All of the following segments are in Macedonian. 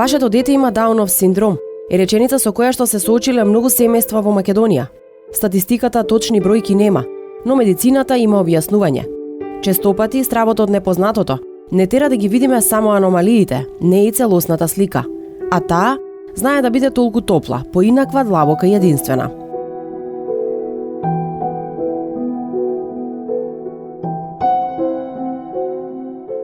Вашето дете има Даунов синдром е реченица со која што се соочиле многу семејства во Македонија. Статистиката точни бројки нема, но медицината има објаснување. Честопати стравот од непознатото не тера да ги видиме само аномалиите, не и целосната слика. А таа знае да биде толку топла, поинаква, длабока и единствена.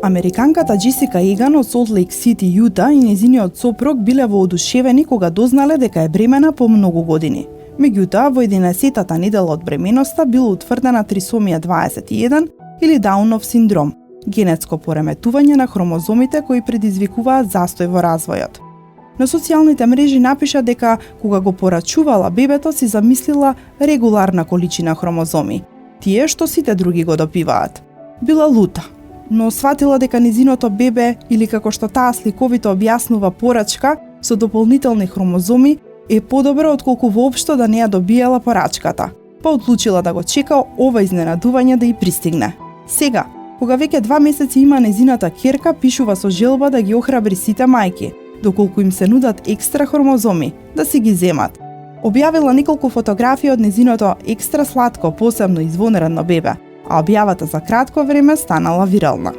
Американката Джесика Еган од Солт Лейк Сити, Јута и нејзиниот сопруг биле воодушевени кога дознале дека е бремена по многу години. Меѓутоа, во 11-тата недела од бременоста била утврдена трисомија 21 или Даунов синдром, генетско пореметување на хромозомите кои предизвикуваат застој во развојот. На социјалните мрежи напиша дека кога го порачувала бебето си замислила регуларна количина хромозоми, тие што сите други го допиваат. Била лута, но сватила дека незиното бебе, или како што таа сликовито објаснува порачка, со дополнителни хромозоми, е подобро отколку воопшто да не ја добиела порачката, па одлучила да го чека ова изненадување да ја пристигне. Сега, кога веќе 2 месеци има незината ќерка, пишува со желба да ги охрабри сите мајки, доколку им се нудат екстра хромозоми, да си ги земат. Објавила неколку фотографии од незиното екстра сладко, посебно извонредно бебе, а објавата за кратко време станала вирална.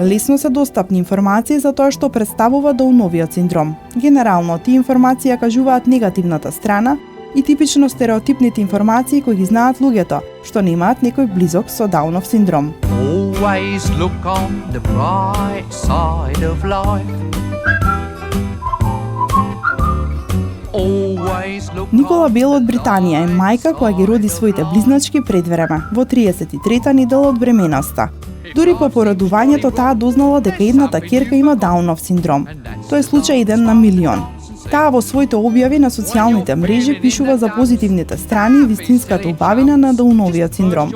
Лесно се достапни информации за тоа што представува Дауновиот синдром. Генерално, тие информации кажуваат негативната страна и типично стереотипните информации кои ги знаат луѓето, што немаат некој близок со Даунов синдром. Always look on the bright side of life. Никола Бел од Британија е мајка која ги роди своите близначки пред време, во 33-та недела од бременоста. Дури по породувањето таа дознала дека едната ќерка има Даунов синдром. Тој е случај 1 на милион. Таа во своите објави на социјалните мрежи пишува за позитивните страни и вистинската убавина на Дауновиот синдром.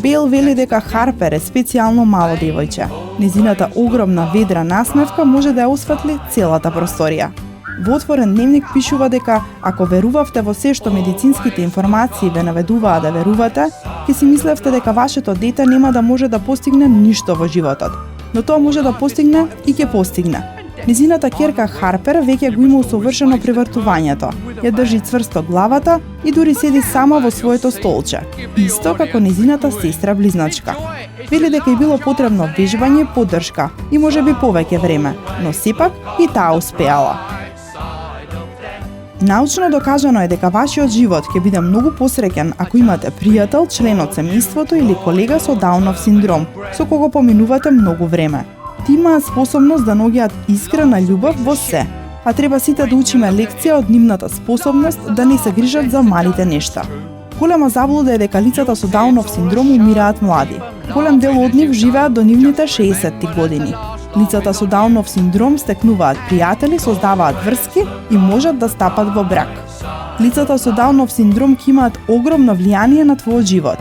Бел вели дека Харпер е специјално мало девојче. Незината огромна ведра насмевка може да ја осветли целата просторија. Во отворен дневник пишува дека ако верувавте во се што медицинските информации ве наведуваат да верувате, ќе си мислевте дека вашето дете нема да може да постигне ништо во животот. Но тоа може да постигне и ќе постигне. Незината ќерка Харпер веќе го има усовршено привртувањето. Ја држи цврсто главата и дури седи сама во своето столче. Исто како незината сестра близначка. Вели дека е било потребно вежбање и поддршка и можеби повеќе време, но сепак и таа успеала. Научно докажано е дека вашиот живот ќе биде многу посреќен ако имате пријател, член од семејството или колега со Даунов синдром, со кого поминувате многу време. Тие имаат способност да наоѓаат искрена љубов во се, а треба сите да учиме лекција од нивната способност да не се грижат за малите нешта. Голема заблуда е дека лицата со Даунов синдром умираат млади. Голем дел од нив живеат до нивните 60 години. Лицата со Даунов синдром стекнуваат пријатели, создаваат врски и можат да стапат во брак. Лицата со Даунов синдром ќе имаат огромно влијание на твојот живот.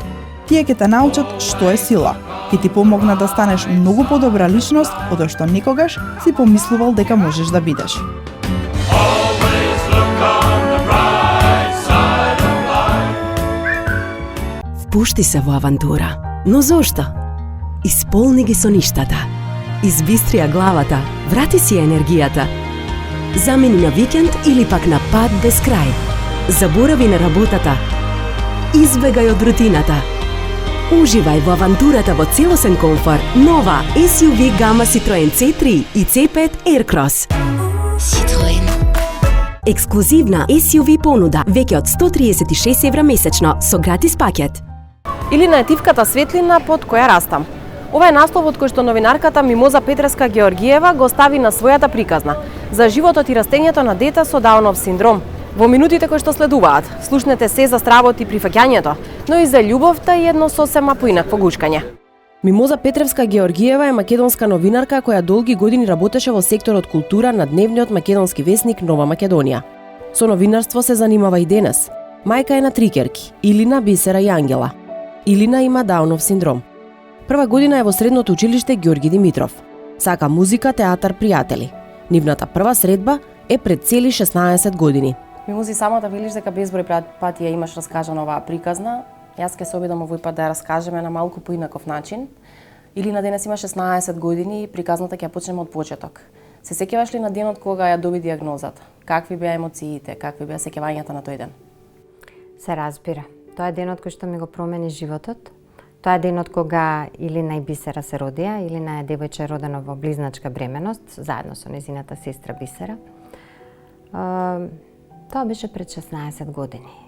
Тие ќе те научат што е сила, ќе ти помогнат да станеш многу подобра личност од што никогаш си помислувал дека можеш да бидеш. Впушти се во авантура, но зошто? Исполни ги со ништата. Избистрија главата, врати си енергијата. Замени на викенд или пак на пат без крај. Заборави на работата. Избегај од рутината. Уживај во авантурата во целосен комфор. Нова SUV гама Citroen C3 и C5 Aircross. Citroen. Ексклузивна SUV понуда веќе од 136 евра месечно со гратис пакет. Или на етивката светлина под која растам. Ова е насловот кој што новинарката Мимоза Петреска Георгиева го стави на својата приказна за животот и растењето на дете со Даунов синдром. Во минутите кои што следуваат, слушнете се за стравот и прифаќањето, но и за љубовта и едно сосема поинакво гушкање. Мимоза Петреска Георгиева е македонска новинарка која долги години работеше во секторот култура на дневниот македонски весник Нова Македонија. Со новинарство се занимава и денес. Мајка е на 3 ќерки, Илина, Бисера и Ангела. Илина има Даунов синдром. Прва година е во средното училиште Ѓорги Димитров. Сака музика, театар, пријатели. Нивната прва средба е пред цели 16 години. Мимози, само да велиш дека безброј пати ја имаш раскажана оваа приказна. Јас ќе се обидам овој пат да ја раскажеме на малку поинаков начин. Или на денес има 16 години и приказната ќе почнеме од почеток. Се сеќаваш ли на денот кога ја доби диагнозата? Какви беа емоциите, какви беа сеќавањата на тој ден? Се разбира. Тоа е денот кој што ми го промени животот. Тоа е денот кога или нај Бисера се родија, или нај девојче родено во близначка бременост, заедно со незината сестра Бисера. Тоа беше пред 16 години.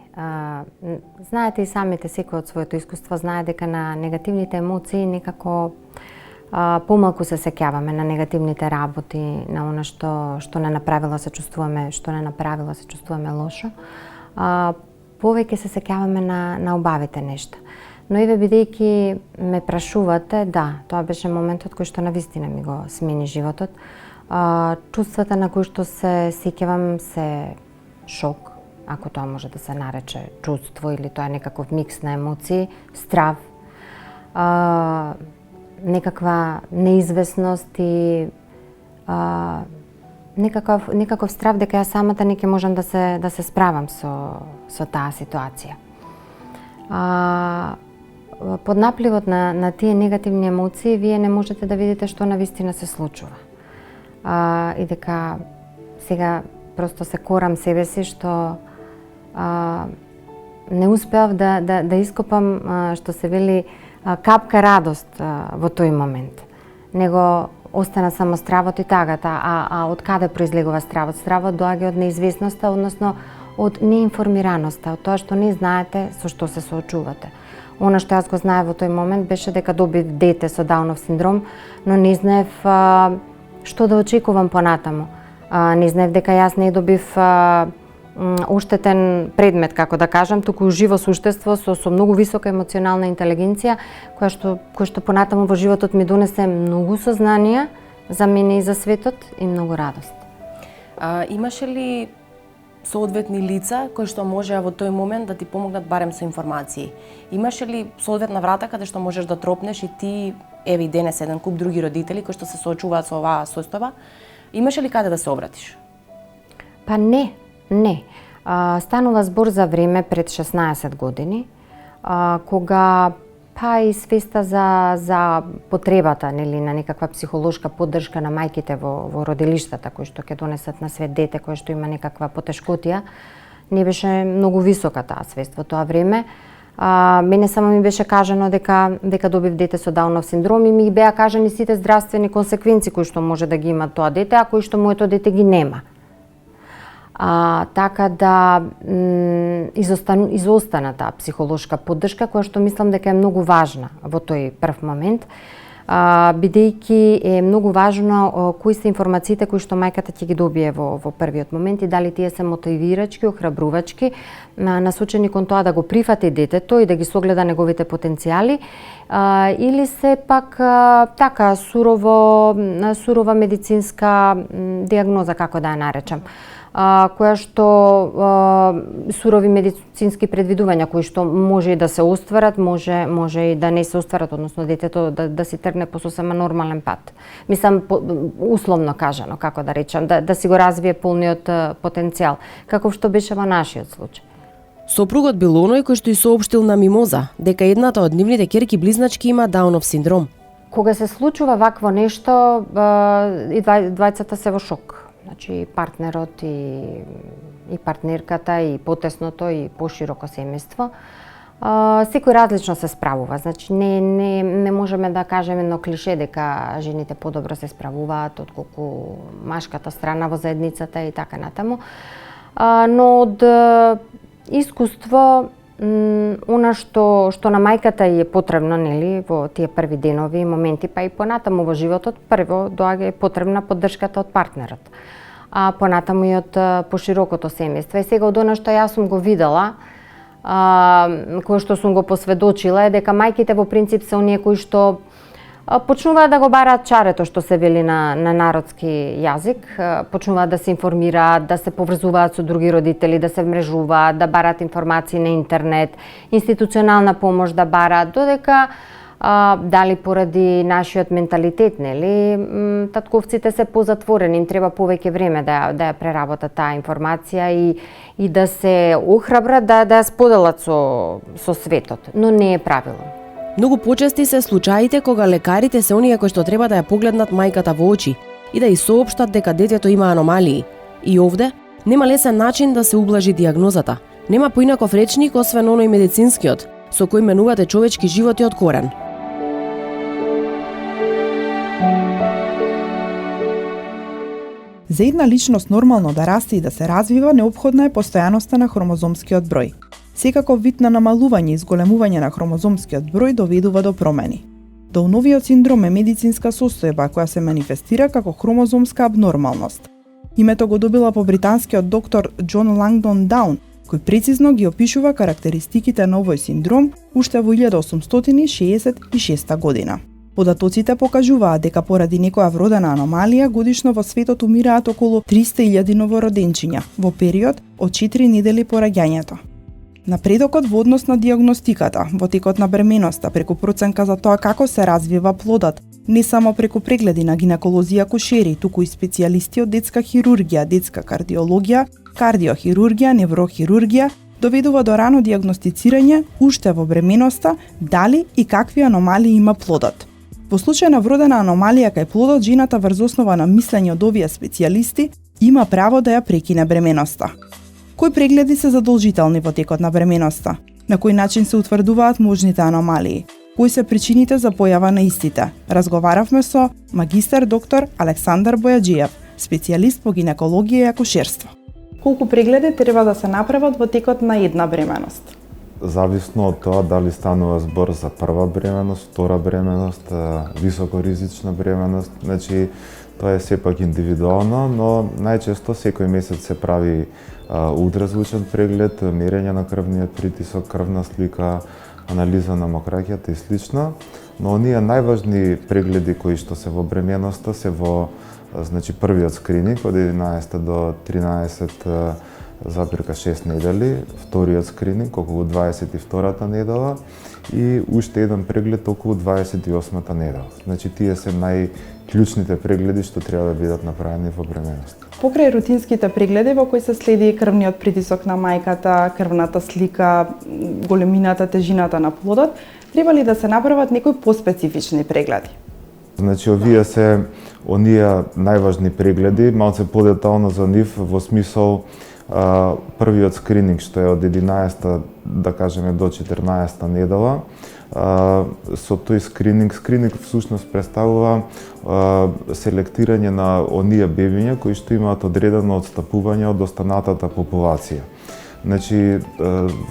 Знаете и самите, секој од своето искуство знае дека на негативните емоции некако помалку се сеќаваме, на негативните работи, на она што не направила се чувствуваме, лошо. Повеќе се сеќаваме на убавите нешта. Но еве бидејќи ме прашувате, да, тоа беше моментот кој што навистина ми го смени животот. Чувствата на кои што се сеќавам се шок, ако тоа може да се нарече чувство, или тоа е некаков микс на емоции, страв, некаква неизвестност и некаков страв дека ја самата не ќе можам да се справам со таа ситуација. Под напливот на тие негативни емоции вие не можете да видите што навистина се случува. И дека сега просто се корам себе си што не успеав да ископам, што се вели, капка радост во тој момент. Него остана само стравот и тагата, а од каде произлегува стравот? Стравот доаѓа од неизвестноста, односно од неинформираноста, од тоа што не знаете со што се соочувате. Она што јас го знаев во тој момент беше дека добив дете со Даунов синдром, но не знаев што да очекувам понатаму. Не знаев дека јас не добив оштетен предмет, како да кажам, туку живо суштество со многу висока емоционална интелигенција, кој што понатаму во животот ми донесе многу сознанија за мене и за светот и многу радост. Имаше ли соодветни лица кои што можеа во тој момент да ти помогнат барем со информации? Имаше ли соодветна врата каде што можеш да тропнеш и ти, еве денес еден куп други родители кои што се соочуваат со оваа состојба, имаше ли каде да се обратиш? Па не. Станува збор за време пред 16 години, кога и свеста за потребата, нели, на некаква психолошка поддршка на мајките во родилиштата кои што ќе донесат на свет дете кој што има некаква потешкотија, не беше многу висока таа свест во тоа време. Мене само ми беше кажано дека добив дете со Даунов синдром и ми беа кажани сите здравствени консеквенции кои што може да ги има тоа дете, а кои што моето дете ги нема. Така да изостана таа психолошка поддршка која што мислам дека е многу важна во тој прв момент, бидејќи е многу важно кои се информациите кои што мајката ќе ги добие во првиот момент и дали тие се мотивирачки, охрабрувачки, насочени кон тоа да го прифати детето и да ги согледа неговите потенцијали, или се пак така сурова медицинска диагноза, како да ја наречам, која што сурови медицински предвидувања кои што може и да се остварат, може и да не се остварат, односно детето да си тргне по сосема нормален пат. Мислам, условно кажано, како да речам, да си го развие полниот потенцијал, каков што беше во нашиот случај. Сопругот бил оној кој што и соопштил на Мимоза дека едната од нивните ќерки близначки има Даунов синдром. Кога се случува вакво нешто, и двајцата се во шок. Значи, партнерот и партнерката, и потесното, и пошироко семејство. Секој различно се справува. Значи, не можеме да кажеме едно клише дека жените подобро се справуваат отколку машката страна во заедницата и така натаму. Но од искуство, она што на мајката е потребно, нели, во тие први денови и моменти, па и понатаму во животот, прво доаѓа потребна поддршката од партнерот, а понатаму и од поширокото семејство. И сега од она што јас сум го видела, кое што сум го посведочила, е дека мајките во принцип се оние кои што почнуваат да го бараат чарето, што се вели на народски јазик, почнуваат да се информираат, да се поврзуваат со други родители, да се мрежуваат, да бараат информации на интернет, институционална помош да бараат, додека дали поради нашиот менталитет, нели, татковците се позатворени, им треба повеќе време да ја преработат таа информација и да се охрабрат да ја споделат со светот, но не е правило. Многу почести се случаите кога лекарите се оние кои што треба да ја погледнат мајката во очи и да ја соопштат дека детето има аномалии. И овде нема лесен начин да се ублажи дијагнозата. Нема поинаков речник освен оној медицинскиот, со кој менувате човечки животи од корен. За една личност нормално да расте и да се развива, неопходна е постојаноста на хромозомскиот број. Секаков вид на намалување и зголемување на хромозомскиот број доведува до промени. Дауновиот синдром е медицинска состојба која се манифестира како хромозомска абнормалност. Името го добила по британскиот доктор Џон Лангдон Даун, кој прецизно ги опишува карактеристиките на овој синдром уште во 1866 година. Податоците покажуваат дека поради некоја вродена аномалија годишно во светот умираат околу 300.000 новороденчиња во период од 4 недели по раѓањето. Напредокот во однос на дијагностиката, во текот на бременоста, преку проценка за тоа како се развива плодот, не само преку прегледи на гинеколози и акушери, туку и специјалисти од детска хирургија, детска кардиологија, кардиохирургија, неврохирургија, доведува до рано дијагностицирање уште во бременоста дали и какви аномалии има плодот. Во случај на вродена аномалија кај плодот, жената врз основа на мислење од овие специјалисти има право да ја прекине бременоста. Кои прегледи се задолжителни во текот на бременоста? На кој начин се утврдуваат можните аномалии? Кои се причините за појава на истите? Разговаравме со магистар доктор Александар Бојаджиев, специјалист по гинекологија и акушерство. Колку прегледи треба да се направат во текот на една бременост? Зависно од тоа дали станува збор за прва бременост, втора бременост, високоризична бременост, значи тоа е сепак индивидуално, но најчесто секој месец се прави ултразвучен преглед, мерење на крвниот притисок, крвна слика, анализа на мокраќата и слично, но оние најважни прегледи кои што се во бременоста се во првиот скрининг од 11 до 13,6 недели, вториот скрининг околу 22-та недела и уште еден преглед околу 28-та недела. Значи тие се најклучните прегледи што треба да бидат направени во бременоста. Покрај рутинските прегледи во кои се следи крвниот притисок на мајката, крвната слика, големината, тежината на плодот, треба ли да се направат некои поспецифични прегледи? Значи овие се оние најважни прегледи, малце подетално за нив во смисол првиот скрининг што е од 11 да кажеме до 14 недела. Со тој скрининг всушност представува селектирање на оние бебиња кои што имаат одредено отстапување од останатата популација. Значи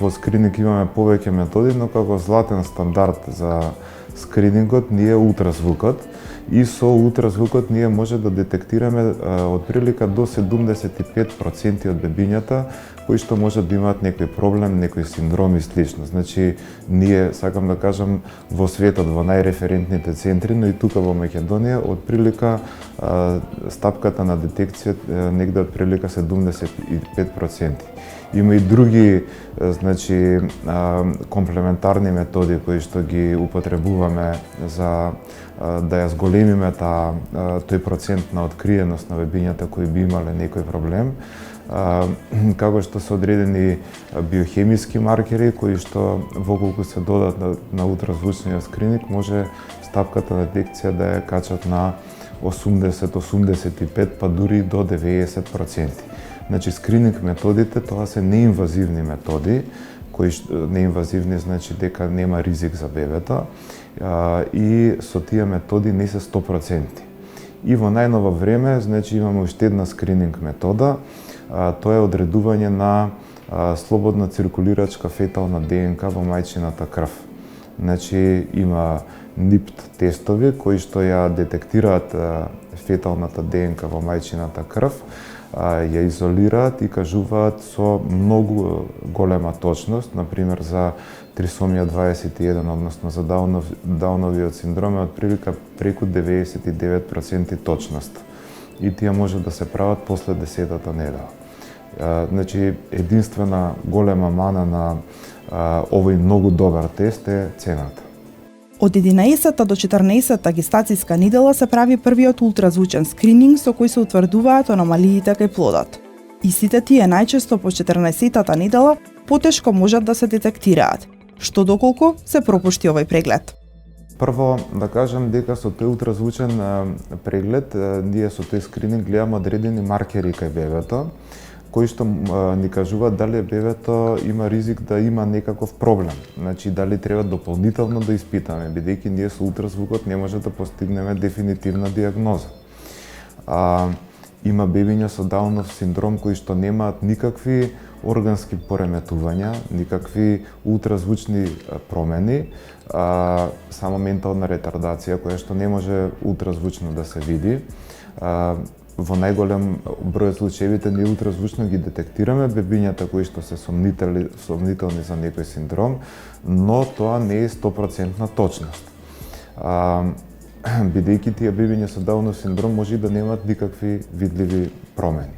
во скрининг имаме повеќе методи, но како златен стандард за скринингот ние ултразвукот и со ултразвукот ние може да детектираме отприлика до 75% од бебињата кои што може да имаат некој проблем, некој синдром и слично. Значи ние, сакам да кажам, во светот, во најреферентните центри, но и тука во Македонија, отприлика стапката на детекција негде отприлика 75%. Има и други комплементарни методи кои што ги употребуваме за да ја зголемиме тој процент на откриеност на бебињата кои би имале некој проблем, како што се одредени биохемиски маркери кои што воколку се додат на ултразвучниот скрининг може стапката на детекција да ја качат на 80-85 па дури до 90%. Значи скрининг методите тоа се неинвазивни методи, кои неинвазивни значи дека нема ризик за бебето и со тие методи не се 100%. И во најново време значи имаме уште една скрининг метода, тоа е одредување на слободна циркулирачка фетална ДНК во мајчината крв. Значи има НИПТ тестови кои што ја детектираат феталната ДНК во мајчината крв, ја изолираат и кажуваат со многу голема точност, например за трисомија 21, односно за Дауновиот синдром е отприлика преку 99% точност. И тие може да се прават после 10-та недела. Значи, единствена голема мана на овој многу добар тест е цената. Од 11-та до 14-та гестацијска недела се прави првиот ултразвучен скрининг со кој се утврдуваат аномалиите кај плодот. Истите тие најчесто по 14-та недела потешко можат да се детектираат. Што доколку се пропушти овој преглед? Прво, да кажам дека со тој ултразвучен преглед, ние со тој скрининг гледаме одредени маркери кај бебето, кои што ни кажуваат дали бебето има ризик да има некаков проблем. Значи, дали треба дополнително да испитаме, бидејќи ние со ултразвукот не може да постигнеме дефинитивна диагноза. Има бебиња со Даунов синдром кои што немаат никакви органски пореметувања, никакви ултразвучни промени, само ментална ретардација која што не може ултразвучно да се види. Во најголем број случаевите ние ултразвучно ги детектираме бебињата кои што се сомнителни за некој синдром, но тоа не е 100% точност. Бидејќи тие бебиња со Даунов синдром може и да немаат никакви видливи промени.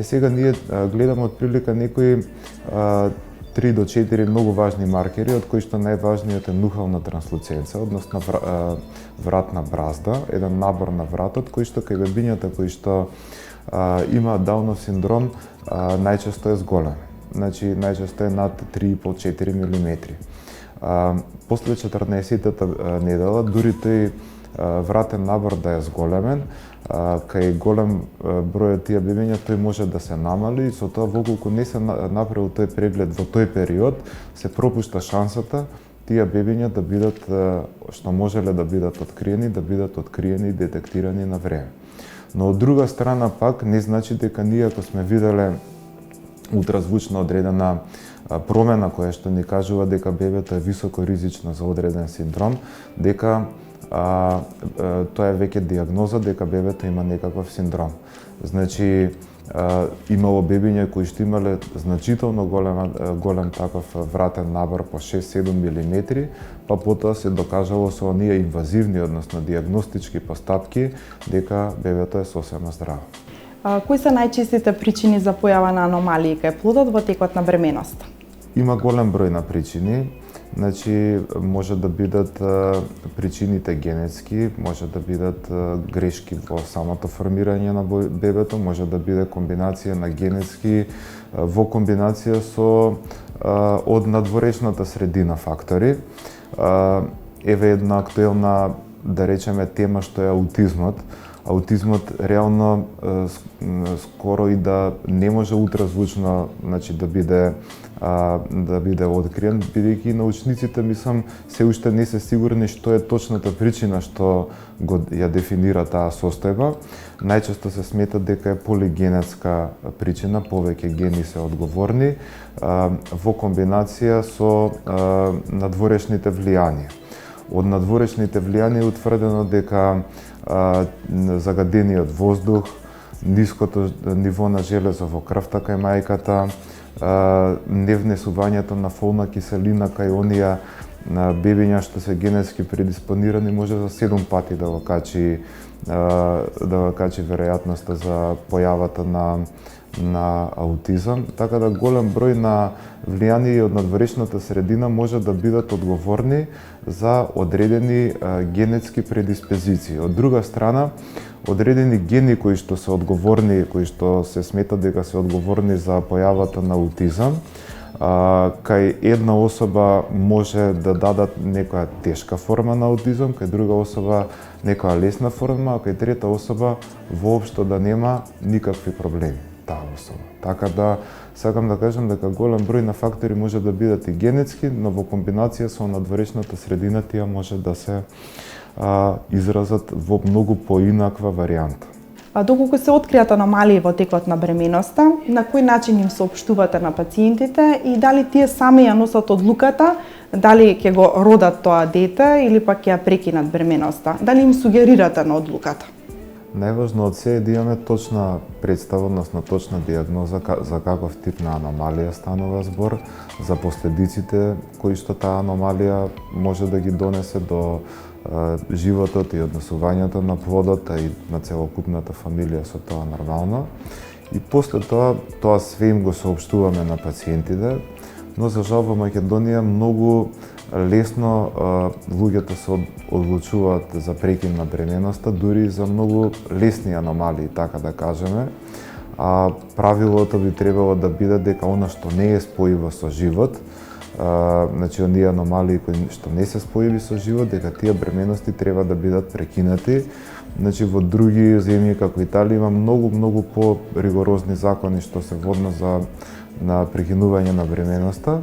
Сега ние гледаме отприлика некои 3 до 4 многу важни маркери, од кои што најважниот е нухална транслуценца, односно вратна бразда, еден набор на вратот, кој што кај бебињата кои што имаат Даунов синдром најчесто е зголем. Значи, најчесто е над 3,5-4 мм. После 14-тата недела, дури тој вратен набор да е зголемен, кај голем број од тие бебиња тој може да се намали и со тоа воколку не се направил тој преглед во тој период, се пропушта шансата тие бебиња да бидат, што можеле да бидат откриени и детектирани на време. Но од друга страна пак не значи дека ние ако сме виделе ултразвучно одредена промена која што ни кажува дека бебето е високо ризично за одреден синдром, дека тоа е веќе диагноза дека бебето има некаков синдром. Значи, имало бебиња кои што имале значително голем таков вратен набор по 6-7 мм, па потоа се докажало со оние инвазивни, односно диагностички постапки, дека бебето е сосема здраво. Кои се најчестите причини за појава на аномалии кај плодот во текот на бременоста? Има голем број на причини. Значи, може да бидат причините генетски, може да бидат грешки во самото формирање на бебето, може да биде комбинација на генетски во комбинација со од надворешната средина фактори. Еве една актуелна, да речеме, тема што е аутизмот. Аутизмот реално скоро и да не може ултразвучно, значи да биде откриен, бидејќи научниците мислам се уште не се сигурни што е точната причина што го ја дефинира таа состојба. Најчесто се смета дека е полигенетска причина, повеќе гени се одговорни во комбинација со надворешните влијанија. Од надворешните влијанија е утврдено дека загадениот воздух, ниското ниво на железо во крвта кај мајката, невнесувањето на фолна киселина кај оние бебиња што се генетски предиспонирани може за 7 пати да го качи веројатноста за појавата на аутизам, така да голем број на влијанија од надворешната средина може да бидат одговорни за одредени генетски предиспозиции. Од друга страна, одредени гени кои што се одговорни, кои што се сметат дека се одговорни за појавата на аутизам, кај една особа може да дадат некоја тешка форма на аутизам, кај друга особа некоја лесна форма, а кај трета особа воопшто да нема никакви проблеми таа особа. Така да сакам да кажам дека голем број на фактори може да бидат и генетски, но во комбинација со надворешната средина тие може да се изразат во многу поинаква варијанта. Доколку се откријат аномалии во текот на бременоста, на кој начин им соопштувате на пациентите и дали тие сами ја носат одлуката, дали ќе го родат тоа дете или пак ќе ја прекинат бременоста? Дали им сугерирате на одлуката? Најважно од се е да имаме точна представа, односно точна диагноза за каков тип на аномалија станува збор, за последиците кои што таа аномалија може да ги донесе до животот и однесувањето на плодот и на целокупната фамилија со тоа нормално. И после тоа све им го соопштуваме на пациентите, но за жал во Македонија многу лесно луѓето се одлучуваат за прекин на бременоста, дури за многу лесни аномалии, така да кажеме. А правилото би требало да биде дека она што не е споиво со живот, значи оние аномалии кои што не се споjivi со живот, дека тие бременности треба да бидат прекинати. Значи во други земји како Италија има многу по-ригорозни закони што се водно за на прекинување на бременоста.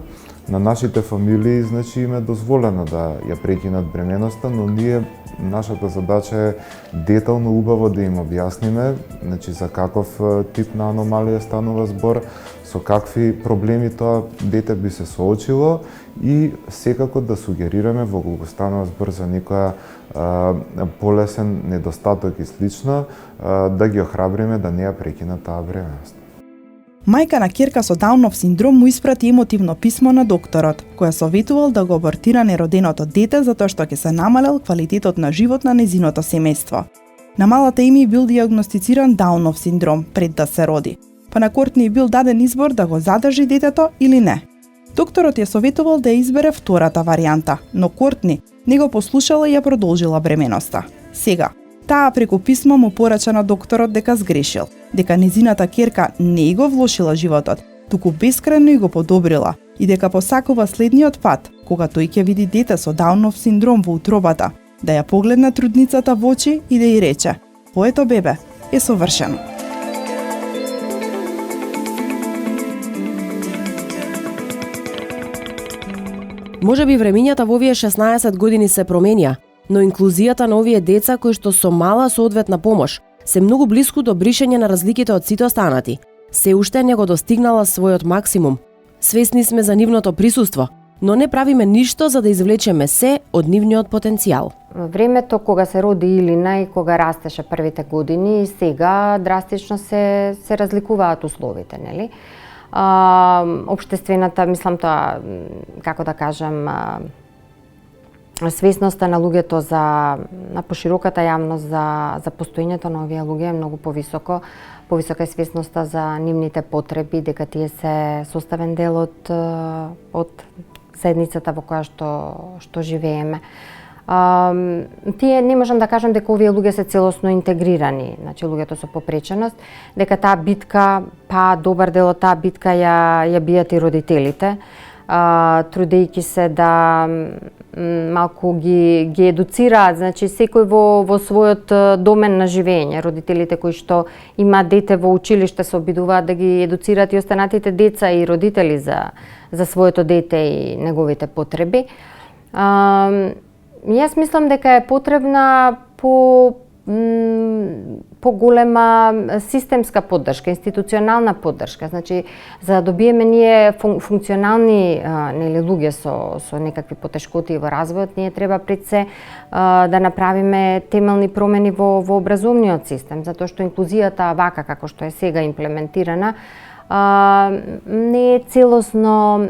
На нашите фамилии, значи, им е дозволено да ја прекинат бременоста, но нашата задача е детално убаво да им објасниме, значи, за каков тип на аномалија станува збор, со какви проблеми тоа дете би се соочило и секако да сугерираме во кога станува збор за некоја полесен недостаток и слично, да ги охрабриме да не ја прекинат таа бременост. Мајка на ќерка со Даунов синдром му испрати емотивно писмо на докторот, која советувал да го абортира нероденото дете затоа што ќе се намалел квалитетот на живот на незиното семејство. На малата Еми бил диагностициран Даунов синдром пред да се роди, па на Кортни бил даден избор да го задржи детето или не. Докторот ја советувал да избере втората варијанта, но Кортни не го послушала и ја продолжила бременоста. Сега, таа преку писмо му порача на докторот дека сгрешил, дека незината ќерка не го влошила животот, туку бескрајно и го подобрила и дека посакува следниот пат, кога тој ќе види дете со Даунов синдром во утробата, да ја погледне трудницата во очи и да ја рече: "Твоето бебе е совршено." Можеби времињата во овие 16 години се променија, но инклузијата на овие деца кои што со мала соодветна помош се многу блиску до бришење на разликите од сите останати. Се уште не го достигнала својот максимум. Свесни сме за нивното присуство, но не правиме ништо за да извлечеме се од нивниот потенцијал. Во времето кога се роди Илина и кога растеше првите години и сега драстично се разликуваат условите, нели? Општествената, мислам тоа, како да кажам, свесноста на луѓето на пошироката јавност за постоењето на овие луѓе е многу повисока е свесноста за нивните потреби, дека тие се составен дел од заедницата во која што живееме. Тие не можам да кажам дека овие луѓе се целосно интегрирани, значи луѓето со попреченост, дека таа битка, добар дел од таа битка ја бијат и родителите, трудејќи се да малку ги едуцираат, значи секој во својот домен на живење. Родителите кои што имаат дете во училиште се обидуваат да ги едуцираат и останатите деца и родители за своето дете и неговите потреби. Јас мислам дека е потребна поголема системска поддршка, институционална поддршка. Значи, за да добиеме ние функционални луѓе со некакви потешкоти во развојот, ние треба пред се да направиме темелни промени во образовниот систем, затоа што инклузијата вака како што е сега имплементирана, не е целосно,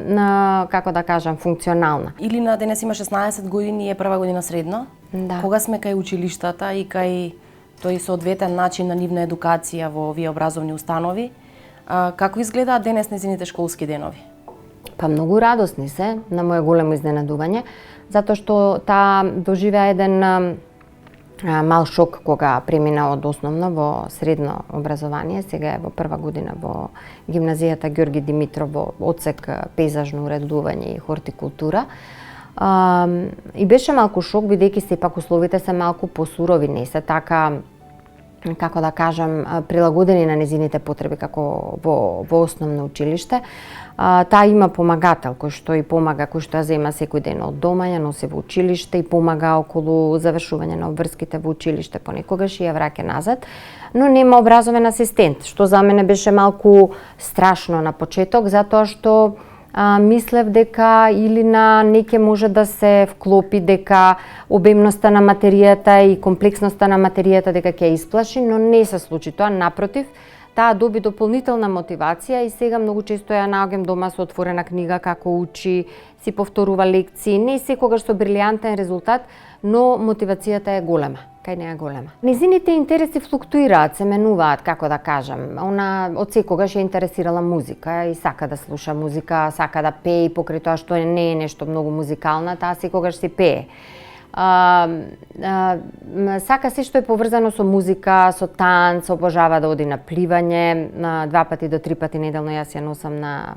како да кажам, функционална. Илина денес има 16 години и е прва година средно. Да. Кога сме кај училиштата и кај тој соодветен начин на нивна едукација во овие образовни установи, како изгледаат денес незините школски денови? Многу радосни се, на моје големо изненадување, затоа што таа доживеа еден мал шок кога премина од основно во средно образование, сега е во прва година во гимназијата Ѓорги Димитров во одсек пейзажно уредување и хортикултура. И беше малку шок, бидејќи сепак условите се малку посурови, не се така, како да кажам, прилагодени на незините потреби како во основно училиште. Таа има помагател кој што и помага, кој што ја зема секој ден од дома, ја носи во училиште и помага околу завршување на обврските во училиште, понекогаш и ја враќа назад, но нема образовен асистент, што за мене беше малку страшно на почеток, затоа што мислев дека Илина не ќе може да се вклопи, дека обемноста на материјата и комплексноста на материјата дека ќе ја исплаши, но не се случи тоа, напротив, таа доби дополнителна мотивација и сега многу често ја наоѓам дома со отворена книга како учи, си повторува лекции, не секогаш со брилијантен резултат, но мотивацијата е голема. Кај неа голема. Незините интереси флуктуираат, се менуваат, како да кажам. Она од секогаш ја интересирала музика и сака да слуша музика, сака да пее, покрај тоа што не е нешто многу музикална, таа секогаш си пее. Сака се што е поврзано со музика, со танц, обожава да оди на пливање, 2 пати до 3 пати неделно јас ја носам на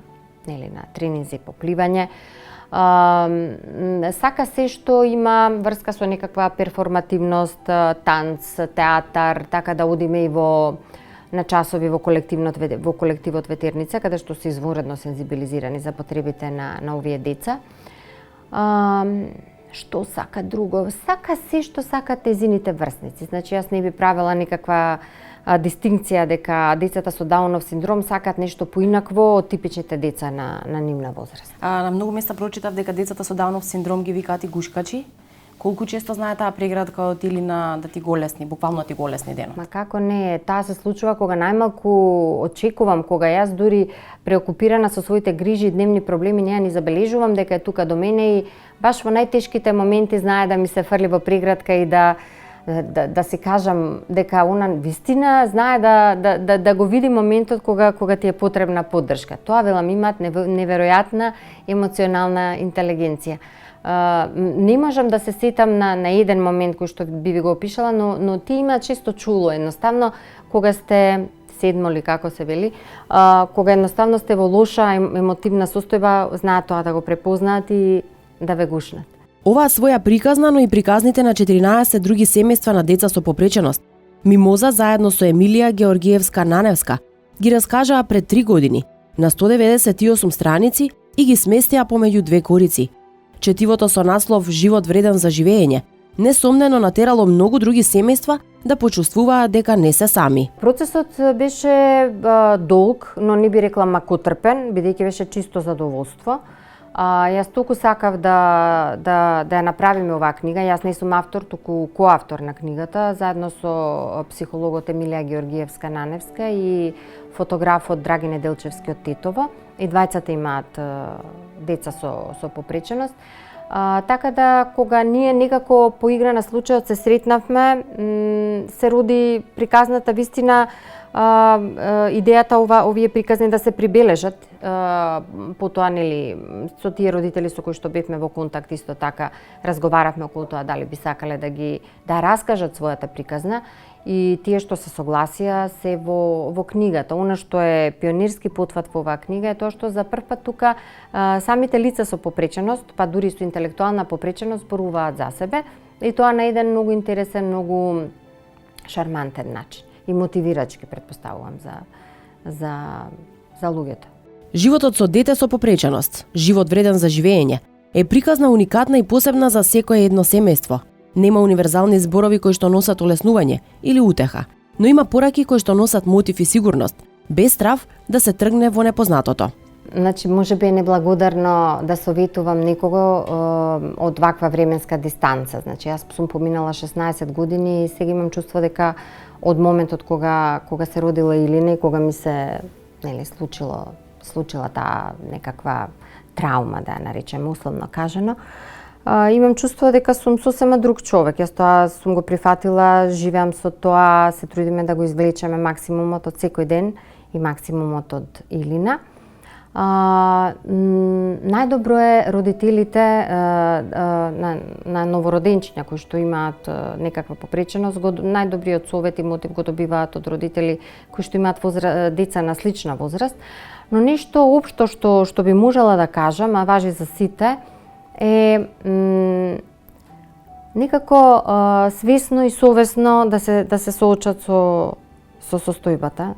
нели, на тренинзи по пливање. Сака се што има врска со некаква перформативност, танц, театар, така да одиме и на часови во колективот Ветерница, каде што се извонредно сензибилизирани за потребите на овие деца. Што сака друго? Сака се што сакат тезините врсници. Значи, јас не би правила никаква дистинкција дека децата со Даунов синдром сакат нешто поинакво од типичните деца на нивна возраст. На многу места прочитав дека децата со Даунов синдром ги викаат и гушкачи. Колку често знае таа преградка од Илина да ти голесни, буквално ти голесни денот? Ма како не, таа се случува кога најмалку очекувам, кога јас дури преокупирана со своите грижи и дневни проблеми не ја ни забележувам дека е тука до мене и баш во најтешките моменти знае да ми се фрли во преградка и да си кажам дека она вистина знае да го види моментот кога ти е потребна поддршка. Тоа велам имаат неверојатна емоционална интелигенција. Не можам да се сетам на еден момент кој што би ви го опишала, но ти има често чуло едноставно кога сте седмоли, како се вели, кога едноставно сте во лоша емотивна состојба, знаат тоа да го препознаат и да ве гушнат. Оваа своја приказна, но и приказните на 14 други семејства на деца со попреченост, Мимоза заедно со Емилија Георгиевска-Наневска ги раскажаа пред 3 години на 198 страници и ги сместија помеѓу две корици. Четивото со наслов "Живот вреден за живење" несомнено натерало многу други семејства да почувствуваат дека не се сами. Процесот беше долг, но не би рекла макотрпен, бидејќи беше чисто задоволство. Јас толку сакав да ја направиме оваа книга. Јас не сум автор, туку коавтор на книгата, заедно со психологот Емилија Георгиевска-Наневска и фотографот Драги Неделчевски од Тетово. И двајцата имаат деца со попреченост. Така да, кога ние некако по игра на случајот се сретнавме, се роди приказната вистина, идејата овие приказни да се прибележат. Потоа, нели, со тие родители со кои што бевме во контакт, исто така разговаравме околу тоа дали би сакале да раскажат својата приказна. И тие што се согласија се во книгата. Она што е пионирски потфат во оваа книга е тоа што за прв пат тука самите лица со попреченост, па дури со интелектуална попреченост, зборуваат за себе. И тоа на еден многу интересен, многу шармантен начин. И мотивирачки, предпоставувам, за луѓето. Животот со дете со попреченост, живот вреден за живење, е приказна уникатна и посебна за секое едно семејство. Нема универзални зборови кои што носат олеснување или утеха, но има пораки кои што носат мотив и сигурност, без страв да се тргне во непознатото. Значи, може би е неблагодарно да советувам некого од ваква временска дистанца. Значи, јас сум поминала 16 години и сега имам чувство дека од моментот кога се родила Илина и кога ми се случила таа некаква траума, да ја наречеме условно кажано, имам чувство дека сум сосема друг човек. Јас тоа сум го прифатила, живеам со тоа, се трудиме да го извлечеме максимумот од секој ден и максимумот од Илина. Најдобро е родителите на новороденчиња кои што имаат некаква попреченост, најдобриот совет и мотив го добиваат од родители кои што имаат деца на слична возраст. Но нешто општо што би можела да кажам, а важи за сите, е некако свесно и совесно да се соочат со состојбата.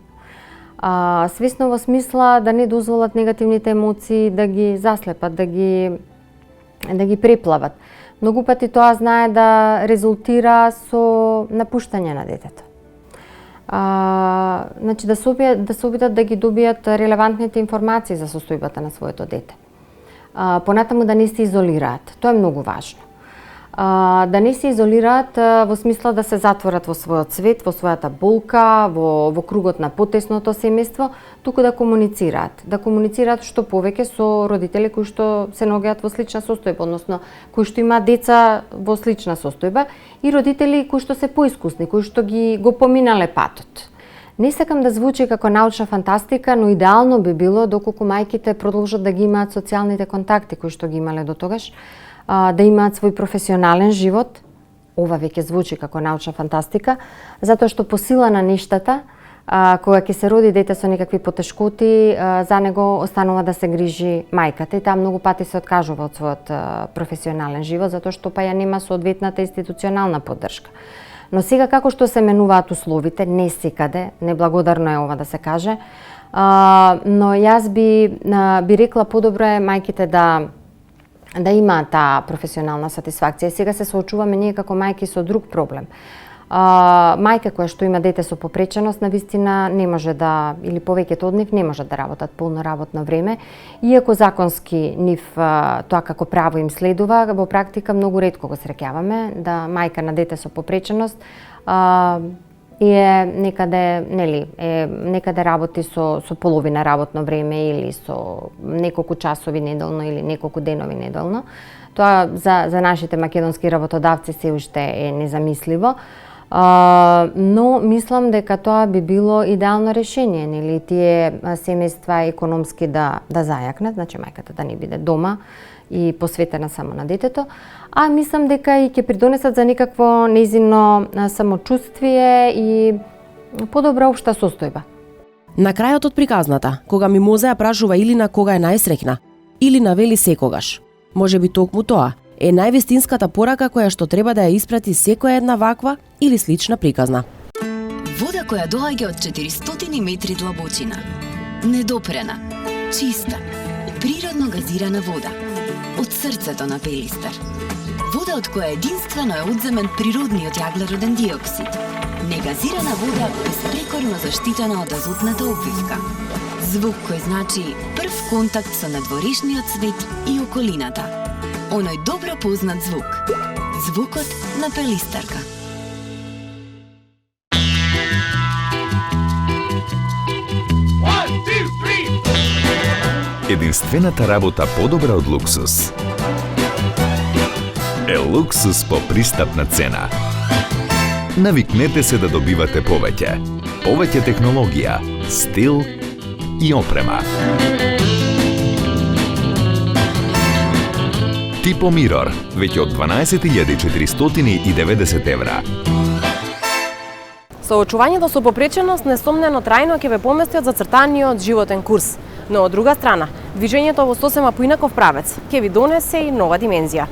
Свесно во смисла да не дозволат негативните емоции да ги заслепат, да ги преплават. Многу пати тоа знае да резултира со напуштање на детето. Значи да се обидат да ги добијат релевантните информации за состојбата на своето дете. Понатаму да не се изолираат. Тоа е многу важно. Да не се изолираат во смисла да се затворат во својот свет, во својата болка, во кругот на потесното семејство, туку да комуницираат. Да комуницираат што повеќе со родители кои што се наоѓаат во слична состојба, односно кои што имаат деца во слична состојба и родители кои што се поискусни, кои што го поминале патот. Не сакам да звучи како научна фантастика, но идеално би било доколку мајките продолжат да ги имаат социјалните контакти кои што ги имале до тогаш, да имаат свој професионален живот. Ова веќе звучи како научна фантастика, затоа што по сила на нештата кога ќе се роди дете со некакви потешкоти, за него останува да се грижи мајката и таа многу пати се откажува од својот професионален живот затоа што па ја нема соодветната институционална поддршка. Но сега како што се менуваат условите, не секаде, неблагодарно е ова да се каже, но јас би рекла подобро е мајките да имаат таа професионална сатисфакција. Сега се соочуваме ние како мајки со друг проблем. Мајка која што има дете со попреченост, навистина не може да, или повеќето од нив не можат да работат полно работно време, иако законски нив тоа како право им следува, во практика многу ретко го среќаваме да мајка на дете со попреченост некаде работи со половина работно време или со неколку часови неделно или неколку денови неделно. Тоа за нашите македонски работодавци се уште е незамисливо. Но мислам дека тоа би било идеално решение, нели, тие семејства економски да зајакнат, значи мајката да не биде дома и посветена само на детето, а мислам дека и ќе придонесат за некакво нејзино самочувствие и подобра општа состојба. На крајот од приказната, кога Мимоза ја прашува Илина кога е најсреќна, Илина вели секогаш. Можеби токму тоа е највистинската порака која што треба да ја испрати секоја една ваква или слична приказна. Вода која доаѓа од 400 метри длабочина. Недопрена, чиста, природно газирана вода. Од срцето на Пелистер. Вода од која единствено е одземен природниот јаглероден диоксид. Негазирана вода безпрекорно заштитена од азотната обвивка. Звук кој значи прв контакт со надворешниот свет и околината. Оној добро познат звук. Звукот на Пелистерка. Единствената работа подобра од луксус е луксус по пристапна цена. Навикнете се да добивате повеќе. Повеќе технологија, стил и опрема. Tipo Mirror, веќе од 12.490 евра. Соочувањето со попреченост несомнено трајно ќе ве помести од зацртаниот животен курс. Но од друга страна, движењето во сосема поинаков правец ќе ви донесе и нова димензија.